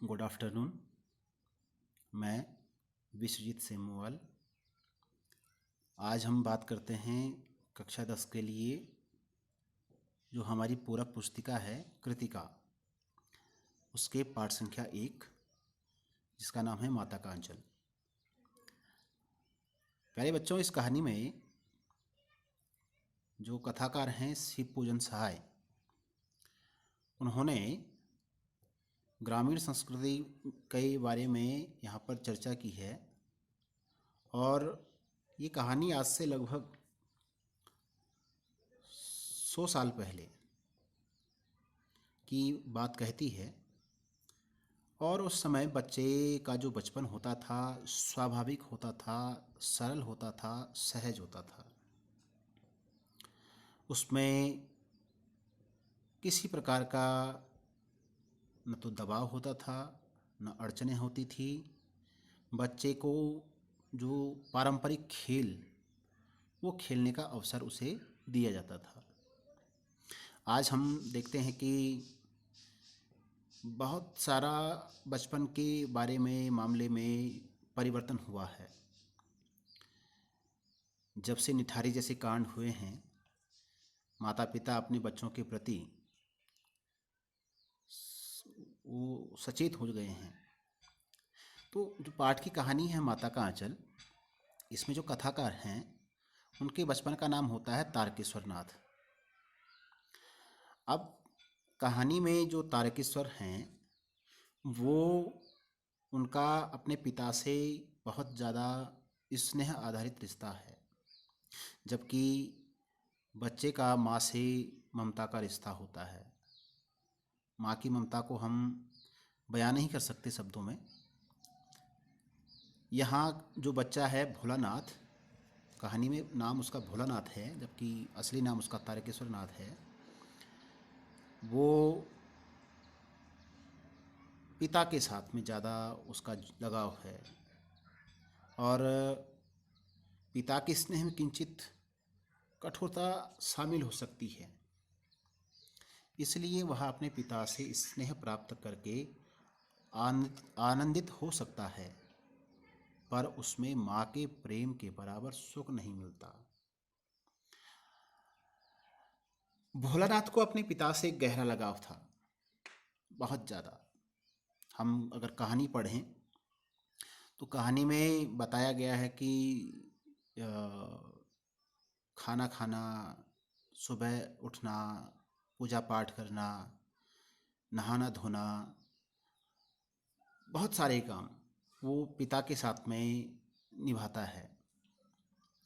Good afternoon. मैं विश्वजीत सेमवाल। आज हम बात करते हैं कक्षा 10 के लिए जो हमारी पूरक पुस्तिका है कृतिका, उसके पाठ संख्या 1 जिसका नाम है माता का अंचल। प्यारे बच्चों, इस कहानी में जो कथाकार हैं शिव पूजन सहाय, उन्होंने ग्रामीण संस्कृति के बारे में यहाँ पर चर्चा की है। और ये कहानी आज से लगभग 100 साल पहले की बात कहती है। और उस समय बच्चे का जो बचपन होता था स्वाभाविक होता था, सरल होता था, सहज होता था। उसमें किसी प्रकार का न तो दबाव होता था, न अड़चनें होती थी। बच्चे को जो पारंपरिक खेल वो खेलने का अवसर उसे दिया जाता था। आज हम देखते हैं कि बहुत सारा बचपन के बारे में मामले में परिवर्तन हुआ है। जब से निठारी जैसे कांड हुए हैं, माता पिता अपने बच्चों के प्रति वो सचेत हो गए हैं। तो जो पाठ की कहानी है माता का आंचल, इसमें जो कथाकार हैं उनके बचपन का नाम होता है तारकेश्वर नाथ। अब कहानी में जो तारकेश्वर हैं वो उनका अपने पिता से बहुत ज़्यादा स्नेह आधारित रिश्ता है, जबकि बच्चे का माँ से ममता का रिश्ता होता है। माँ की ममता को हम बयान नहीं कर सकते शब्दों में। यहाँ जो बच्चा है भोलानाथ, कहानी में नाम उसका भोलानाथ है जबकि असली नाम उसका तारकेश्वर नाथ है। वो पिता के साथ में ज़्यादा उसका लगाव है और पिता के स्नेह में किंचित कठोरता शामिल हो सकती है। इसलिए वह अपने पिता से स्नेह प्राप्त करके आनंदित हो सकता है, पर उसमें माँ के प्रेम के बराबर सुख नहीं मिलता। भोलानाथ को अपने पिता से गहरा लगाव था, बहुत ज़्यादा। हम अगर कहानी पढ़ें तो कहानी में बताया गया है कि खाना खाना, सुबह उठना, पूजा पाठ करना, नहाना धोना, बहुत सारे काम वो पिता के साथ में निभाता है।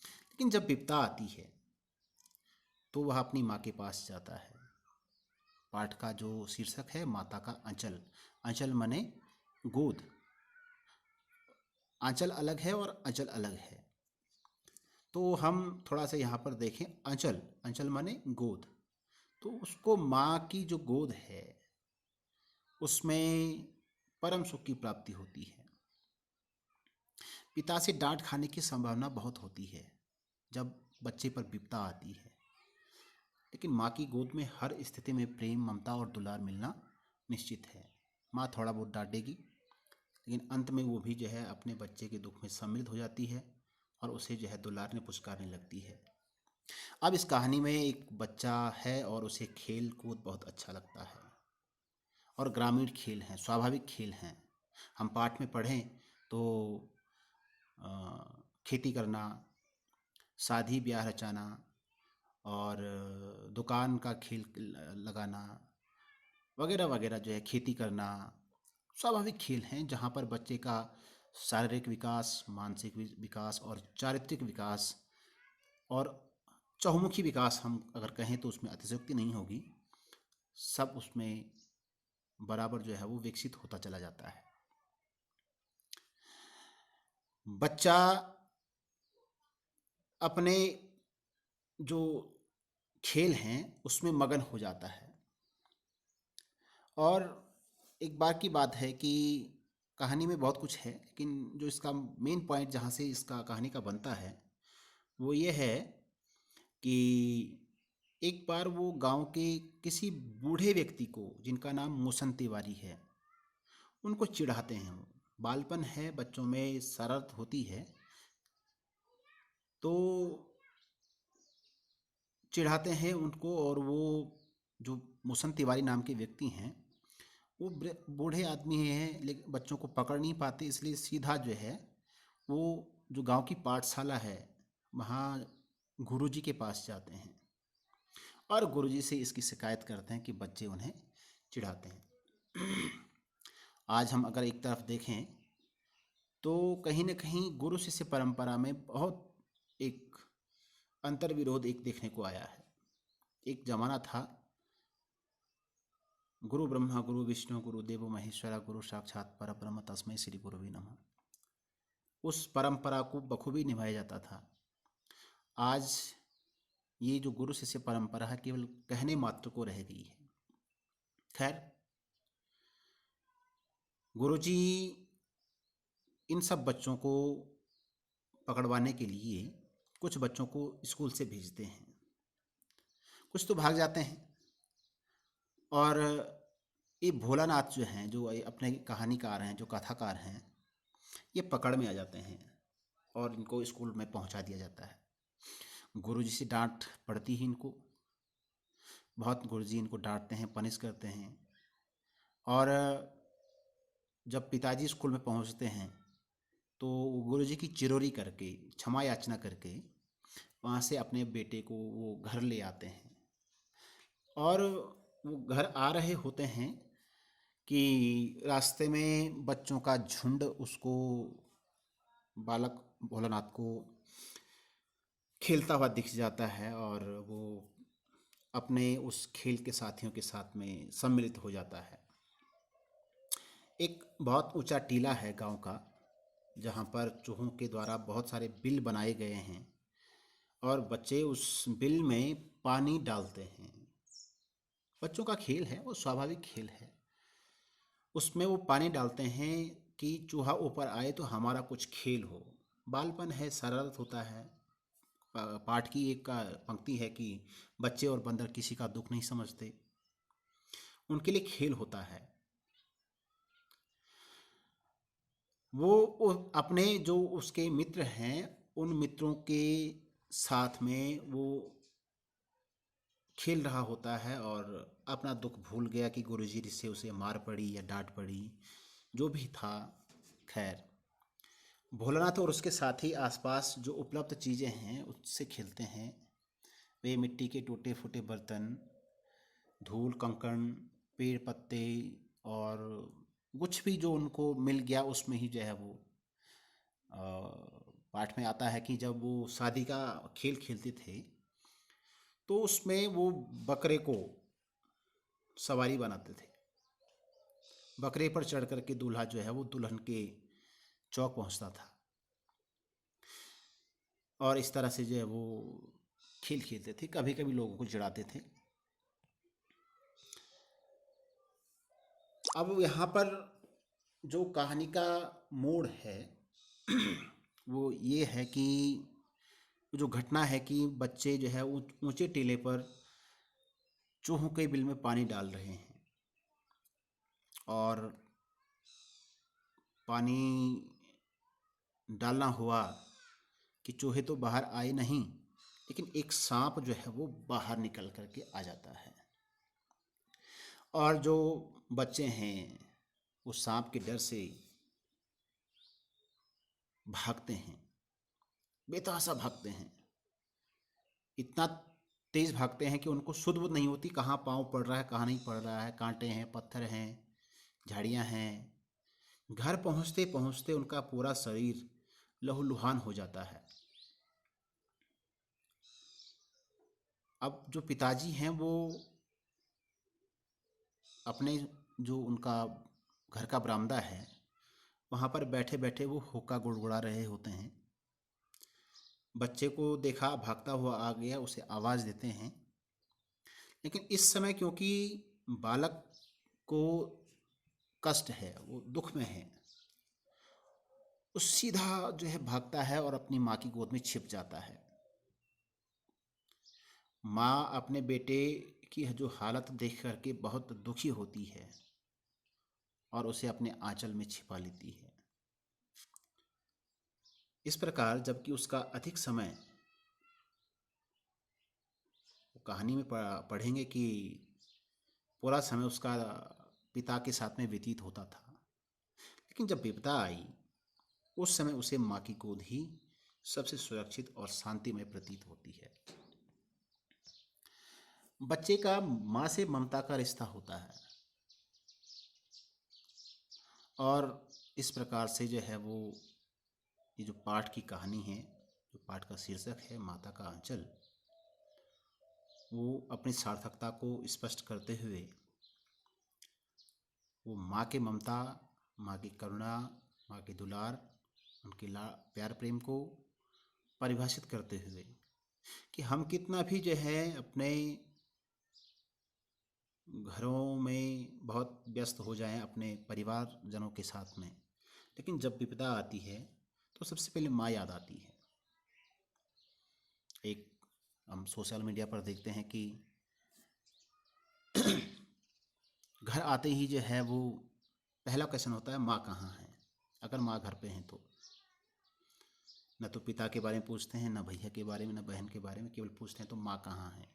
लेकिन जब विपदा आती है तो वह अपनी माँ के पास जाता है। पाठ का जो शीर्षक है माता का आंचल। आंचल माने गोद। आंचल अलग है और अंचल अलग है। तो हम थोड़ा सा यहाँ पर देखें। अंचल, अंचल माने गोद। तो उसको माँ की जो गोद है उसमें परम सुख की प्राप्ति होती है। पिता से डांट खाने की संभावना बहुत होती है जब बच्चे पर विपदा आती है, लेकिन माँ की गोद में हर स्थिति में प्रेम, ममता और दुलार मिलना निश्चित है। माँ थोड़ा बहुत डांटेगी, लेकिन अंत में वो भी जो है अपने बच्चे के दुख में सम्मिलित हो जाती है और उसे जो है दुलारने पुचकारने लगती है। अब इस कहानी में एक बच्चा है और उसे खेल कूद बहुत अच्छा लगता है और ग्रामीण खेल हैं, स्वाभाविक खेल हैं। हम पाठ में पढ़ें तो खेती करना, शादी ब्याह रचाना और दुकान का खेल लगाना वगैरह वगैरह जो है, खेती करना स्वाभाविक खेल हैं जहाँ पर बच्चे का शारीरिक विकास, मानसिक विकास और चारित्रिक विकास और चहुमुखी विकास हम अगर कहें तो उसमें अतिशयोक्ति नहीं होगी, सब उसमें बराबर जो है वो विकसित होता चला जाता है। बच्चा अपने जो खेल हैं उसमें मगन हो जाता है। और एक बार की बात है कि कहानी में बहुत कुछ है, लेकिन जो इसका मेन पॉइंट जहाँ से इसका कहानी का बनता है वो ये है कि एक बार वो गांव के किसी बूढ़े व्यक्ति को, जिनका नाम मूसन तिवारी है, उनको चिढ़ाते हैं। वो बालपन है, बच्चों में शरारत होती है, तो चिढ़ाते हैं उनको। और वो जो मुसन तिवारी नाम के व्यक्ति हैं, वो बूढ़े आदमी हैं लेकिन बच्चों को पकड़ नहीं पाते, इसलिए सीधा जो है वो जो गांव की पाठशाला है वहाँ गुरुजी के पास जाते हैं और गुरुजी से इसकी शिकायत करते हैं कि बच्चे उन्हें चिढ़ाते हैं। आज हम अगर एक तरफ देखें तो कहीं न कहीं गुरु शिष्य परंपरा में बहुत एक अंतर्विरोध एक देखने को आया है। एक ज़माना था, गुरु ब्रह्मा गुरु विष्णु गुरु देवो महेश्वरा गुरु साक्षात परब्रह्म तस्मै श्री गुरुवे नमः। उस परंपरा को बखूबी निभाया जाता था। आज ये जो गुरु शिष्य परंपरा है केवल कहने मात्र को रह गई है। खैर, गुरुजी इन सब बच्चों को पकड़वाने के लिए कुछ बच्चों को स्कूल से भेजते हैं, कुछ तो भाग जाते हैं। और ये भोलानाथ जो हैं, जो ये अपने कहानीकार हैं, जो कथाकार हैं, ये पकड़ में आ जाते हैं और इनको स्कूल में पहुंचा दिया जाता है। गुरुजी से डांट पड़ती ही इनको, बहुत गुरुजी इनको डांटते हैं, पनिश करते हैं। और जब पिताजी स्कूल में पहुंचते हैं तो गुरुजी की चिरोरी करके, क्षमा याचना करके वहाँ से अपने बेटे को वो घर ले आते हैं। और वो घर आ रहे होते हैं कि रास्ते में बच्चों का झुंड उसको, बालक भोलानाथ को खेलता हुआ दिख जाता है और वो अपने उस खेल के साथियों के साथ में सम्मिलित हो जाता है। एक बहुत ऊंचा टीला है गांव का, जहां पर चूहों के द्वारा बहुत सारे बिल बनाए गए हैं और बच्चे उस बिल में पानी डालते हैं। बच्चों का खेल है, वो स्वाभाविक खेल है। उसमें वो पानी डालते हैं कि चूहा ऊपर आए तो हमारा कुछ खेल हो। बालपन है, शरारत होता है। पाठ की एक का पंक्ति है कि बच्चे और बंदर किसी का दुख नहीं समझते, उनके लिए खेल होता है। वो अपने जो उसके मित्र हैं उन मित्रों के साथ में वो खेल रहा होता है और अपना दुख भूल गया कि गुरुजी से उसे मार पड़ी या डांट पड़ी, जो भी था। खैर, भोलानाथ और उसके साथी आसपास जो उपलब्ध चीज़ें हैं उससे खेलते हैं। वे मिट्टी के टूटे फूटे बर्तन, धूल कंकड़, पेड़ पत्ते और कुछ भी जो उनको मिल गया उसमें ही जो है वो पाठ में आता है कि जब वो शादी का खेल खेलते थे तो उसमें वो बकरे को सवारी बनाते थे। बकरे पर चढ़ कर के दूल्हा जो है वो दुल्हन के चौक पहुंचता था और इस तरह से जो है वो खेल खेलते थे। कभी कभी लोगों को चिढ़ाते थे। अब यहाँ पर जो कहानी का मोड़ है वो ये है कि जो घटना है कि बच्चे जो है ऊंचे टीले पर चूहों के बिल में पानी डाल रहे हैं और पानी डालना हुआ कि चूहे तो बाहर आए नहीं, लेकिन एक सांप जो है वो बाहर निकल करके आ जाता है। और जो बच्चे हैं वो सांप के डर से भागते हैं, बेतहाशा भागते हैं। इतना तेज भागते हैं कि उनको सुध बुध नहीं होती कहाँ पाँव पड़ रहा है कहाँ नहीं पड़ रहा है। कांटे हैं, पत्थर हैं, झाड़ियाँ हैं। घर पहुँचते पहुँचते उनका पूरा शरीर लहूलुहान हो जाता है। अब जो पिताजी हैं वो अपने जो उनका घर का बरामदा है वहाँ पर बैठे बैठे वो हुक्का गुड़गुड़ा रहे होते हैं। बच्चे को देखा भागता हुआ आ गया, उसे आवाज़ देते हैं। लेकिन इस समय क्योंकि बालक को कष्ट है, वो दुख में है, वो सीधा जो है भागता है और अपनी माँ की गोद में छिप जाता है। माँ अपने बेटे की जो हालत देख करके बहुत दुखी होती है और उसे अपने आंचल में छिपा लेती है। इस प्रकार जबकि उसका अधिक समय, कहानी में पढ़ेंगे कि पूरा समय उसका पिता के साथ में व्यतीत होता था, लेकिन जब विपदा आई उस समय उसे माँ की गोद ही सबसे सुरक्षित और शांतिमय प्रतीत होती है। बच्चे का माँ से ममता का रिश्ता होता है और इस प्रकार से जो है वो ये जो पाठ की कहानी है, जो पाठ का शीर्षक है माता का आंचल, वो अपनी सार्थकता को स्पष्ट करते हुए वो माँ के ममता, माँ की करुणा, माँ के दुलार, उनके प्यार प्रेम को परिभाषित करते हुए कि हम कितना भी जो है अपने घरों में बहुत व्यस्त हो जाएं अपने परिवारजनों के साथ में, लेकिन जब विपदा आती है तो सबसे पहले माँ याद आती है। एक हम सोशल मीडिया पर देखते हैं कि घर आते ही जो है वो पहला क्वेश्चन होता है माँ कहाँ है। अगर माँ घर पे हैं तो न तो पिता के बारे में पूछते हैं, न भैया के बारे में, न बहन के बारे में, केवल पूछते हैं तो माँ कहाँ है।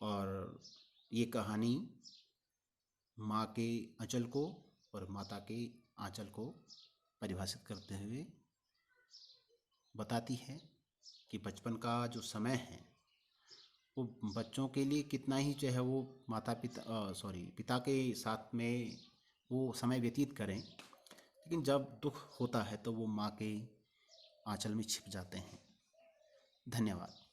और ये कहानी माँ के आंचल को और माता के आंचल को परिभाषित करते हुए बताती है कि बचपन का जो समय है वो बच्चों के लिए कितना ही जो है वो पिता के साथ में वो समय व्यतीत करें, लेकिन जब दुख होता है तो वो माँ के आंचल में छिप जाते हैं। धन्यवाद।